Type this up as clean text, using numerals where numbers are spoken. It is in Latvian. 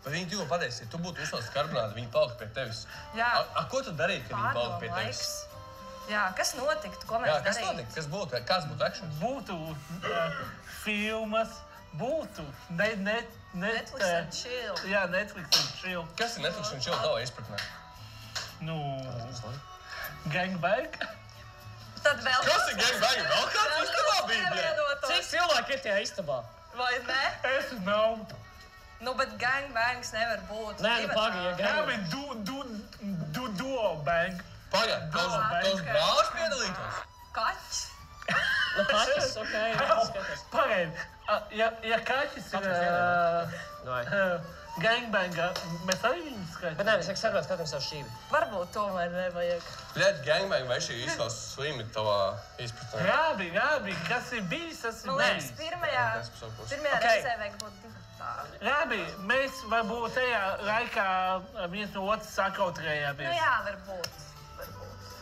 Bet viņi tikko pateica, ja tu būtu uzsaucis karbonādu, viņi palika pie tevis. Jā. Ko tu darīji, kad viņi palika pie tevis? Jā, kas notiktu, ko mēs darītu? Kas notiktu? Kāds būtu actions? Būtu filmas, būtu Netflix and chill. Jā, Netflix and chill. Kas ir Netflix and chill tavā izpratnē? Nu, gangbang. Tad vēl Kas ir gangbang? Vēl kāds istabā bija? Cik cilvēki ir tajā istabā? Vai ne? Es nav. Nu, bet gangbangs nevar būt. Nē, nu pagaidi, ja Jā, gangbang. bet duo bang. Pagaid, tavs brālis piedalītos? Kaķis. Nu, kaķis, okei, skatās. Pagaid, ja kaķis ir Vai. gangbanga, mēs arī viņu Bet skaitām. nē, es saku sarunāt katram savu šīvi. Varbūt tomēr nevajag. Bļēt, gangbang vai šī izklausās slimi tavā izpratnē? Rābi, kas ir bijis, tas ir Man liekas, bijis. pirmajā Ok. reizē vajag būt digitāli. Rābi, mēs varbūt tajā laikā viens no otras sakautrējāmies. Nu jā, varbūt.